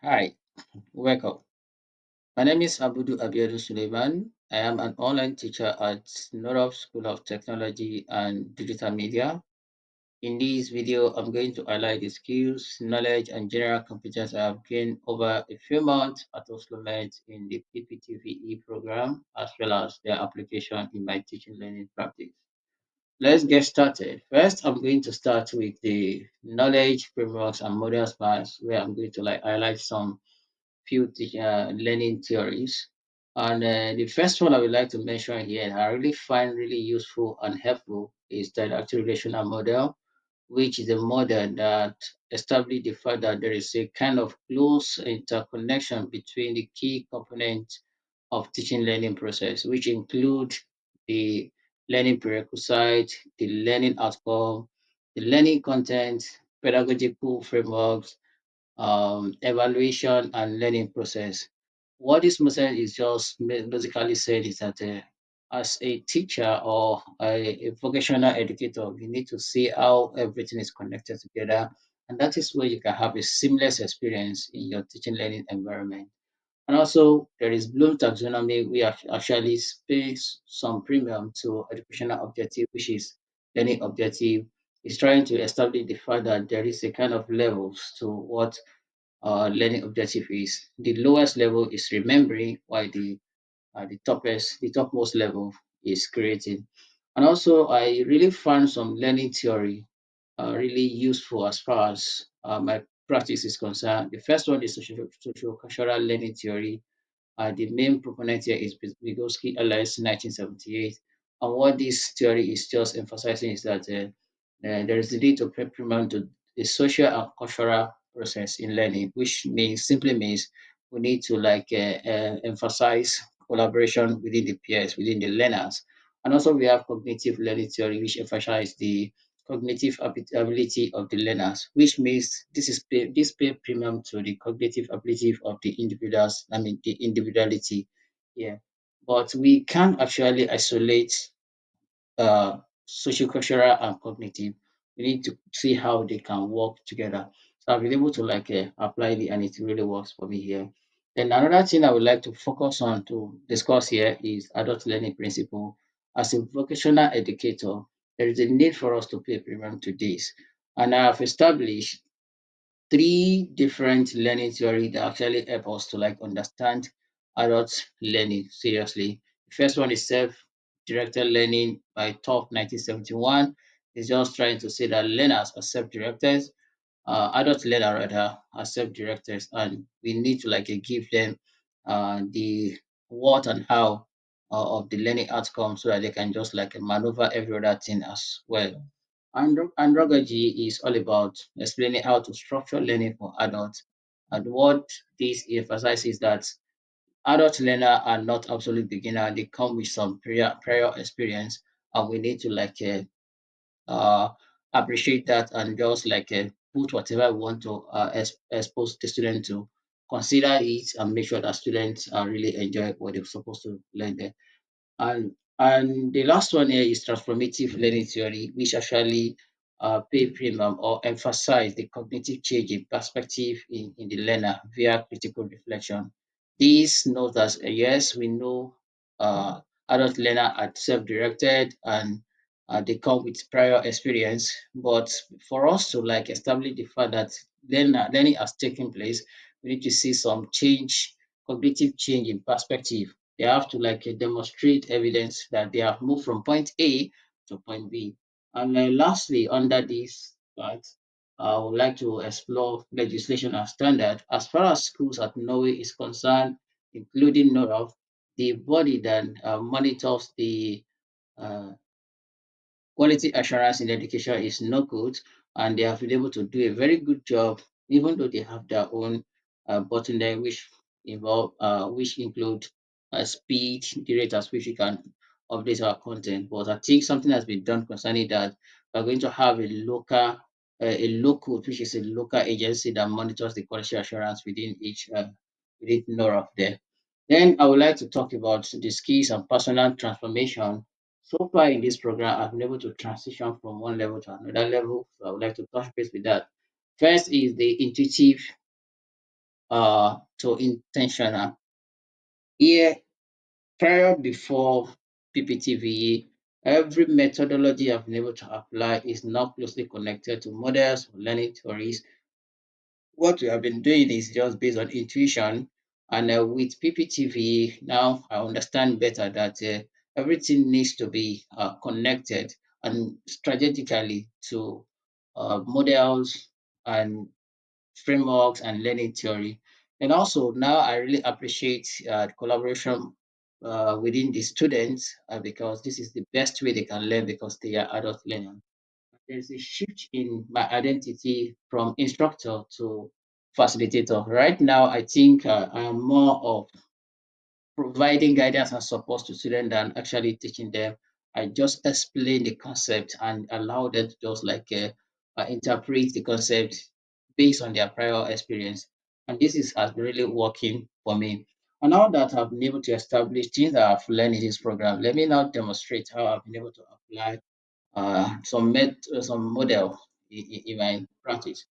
Hi, welcome. My name is Abudu Abiodun Suleiman. I am an online teacher at Norov School of Technology and Digital Media. In this video, I'm going to highlight the skills, knowledge, and general competence I have gained over a few months at Oslomet in the PPTVE program, as well as their application in my teaching learning practice. Let's get started. First, I'm going to start with the knowledge frameworks and model parts, where I'm going to highlight some few learning theories. And the first one I would like to mention here, and I really find really useful and helpful, is the didactic relational model, which is a model that establishes the fact that there is a kind of close interconnection between the key components of teaching learning process, which include the learning prerequisite, the learning outcome, the learning content, pedagogical frameworks, evaluation and learning process. What this process is just basically said is that as a teacher or a vocational educator, you need to see how everything is connected together. And that is where you can have a seamless experience in your teaching learning environment. And also, there is Bloom taxonomy. We actually space some premium to educational objective, which is learning objective. Is trying to establish the fact that there is a kind of levels to what learning objective is. The lowest level is remembering, while the topmost level is creating. And also, I really found some learning theory really useful as far as my practice is concerned. The first one is social cultural learning theory. The main proponent here is Vygotsky Elias, 1978. And what this theory is just emphasizing is that there is the need to pay premium to the social and cultural process in learning, which means simply means we need to emphasize collaboration within the peers, within the learners. And also we have cognitive learning theory, which emphasizes the cognitive ability of the learners, which means this pay premium to the cognitive ability of the individuals, I mean the individuality. Yeah. But we can't actually isolate social-cultural and cognitive. We need to see how they can work together. So I've been able to apply it and it really works for me here. Then another thing I would like to focus on to discuss here is adult learning principle. As a vocational educator, there is a need for us to pay premium to this. And I have established three different learning theory that actually help us to understand adult learning seriously. The first one is self-directed learning by Top 1971. It's just trying to say that learners are self-directed, adult learner rather are self-directed, and we need to give them the what and how of the learning outcome so that they can just maneuver every other thing as well. Andragogy is all about explaining how to structure learning for adults. And what this emphasizes is that adult learners are not absolute beginner. They come with some prior experience, and we need to uh, appreciate that and just put whatever we want to expose the student to, consider it, and make sure that students really enjoy what they're supposed to learn there. And the last one here is transformative learning theory, which actually pay premium or emphasize the cognitive change in perspective in the learner via critical reflection. This knows that yes, we know adult learner are self-directed and they come with prior experience, but for us to establish the fact that learning has taken place, we need to see some change, cognitive change in perspective. They have to demonstrate evidence that they have moved from point A to point B. And lastly, under this part, I would like to explore legislation and standard. As far as schools at Norway is concerned, including NORAF, the body that monitors the uh, quality assurance in education is not good, and they have been able to do a very good job, even though they have their own bottleneck, which include speed, the rate at which we can update our content. But I think something has been done concerning that. We're going to have a local, which is a local agency that monitors the quality assurance within each within NORAF there. Then I would like to talk about the skills and personal transformation. So far in this program, I've been able to transition from one level to another level. So I would like to touch base with that. First is the intuitive to intentional. Here, prior before PPTVE, every methodology I've been able to apply is now closely connected to models or learning theories. What we have been doing is just based on intuition. And with PPTV, now I understand better that everything needs to be connected and strategically to models and frameworks and learning theory. And also now I really appreciate collaboration within the students because this is the best way they can learn because they are adult learners. There's a shift in my identity from instructor to facilitator. Right now, I think I am more of providing guidance and support to students than actually teaching them. I just explain the concept and allow them to just like interpret the concept based on their prior experience. And this is has been really working for me. And now that I've been able to establish things that I've learned in this program, let me now demonstrate how I've been able to apply some model in my practice.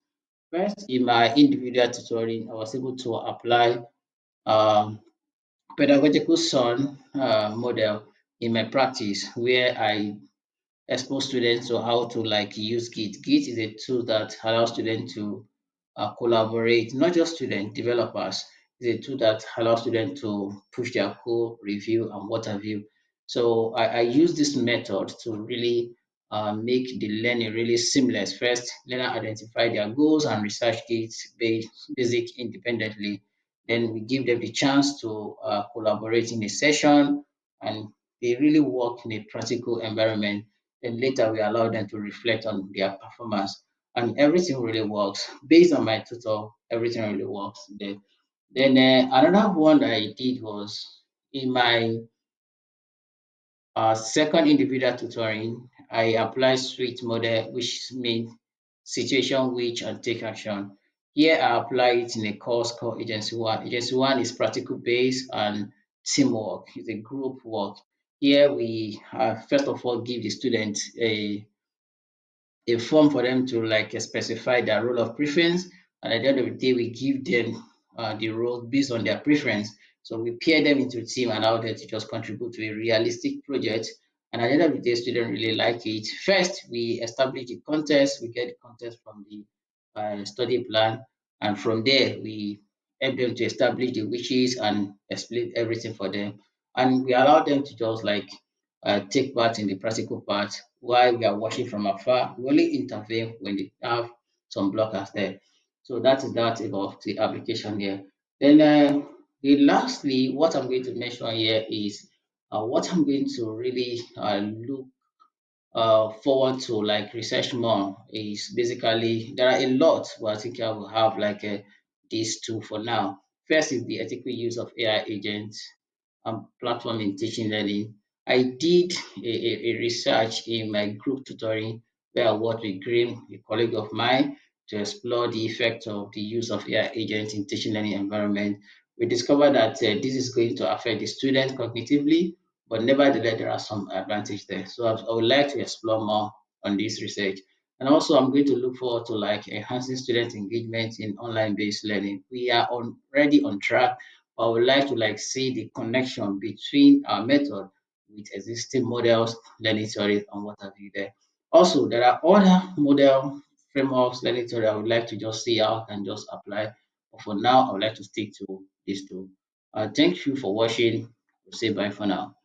First, in my individual tutoring, I was able to apply um, pedagogical son model in my practice, where I expose students to how to like use Git. Git is a tool that allows students to collaborate, not just students, developers. It's a tool that allows students to push their code, review, and what have you. So I use this method to really make the learning really seamless. First, learner identify their goals and research Git's basic independently. Then we give them the chance to collaborate in a session, and they really work in a practical environment. Then later we allow them to reflect on their performance, and everything really works. Based on my tutor, everything really works. Then another one that I did was in my second individual tutoring, I applied SWIFT model, which means situation, which, and take action. Here I apply it in a course called Agency One. Agency One is practical based and teamwork. It's a group work. Here we first of all give the students a form for them to like specify their role of preference. And at the end of the day, we give them the role based on their preference. So we pair them into a team and allow them to just contribute to a realistic project. And at the end of the day, students really like it. First, we establish the contest. We get the contest from the study plan. And from there, we help them to establish the wishes and explain everything for them. And we allow them to just like take part in the practical part while we are watching from afar. We only intervene when they have some blockers there. So that is that about the application here. Then lastly, what I'm going to mention here is what I'm going to really look forward to like research more is basically there are a lot, but I think I will have like these two for now. First is the ethical use of AI agents platform in teaching learning. I did a research in my group tutoring where I worked with Graham, a colleague of mine, to explore the effect of the use of AI agents in teaching learning environment. We discovered that this is going to affect the student cognitively, but nevertheless, there are some advantages there. So I would like to explore more on this research. And also, I'm going to look forward to like enhancing student engagement in online-based learning. We are already on track. I would like to like see the connection between our method with existing models, learning theories, and what have you there. Also, there are other model frameworks, learning theory I would like to just see out and just apply. But for now, I would like to stick to these two. Thank you for watching. Say bye for now.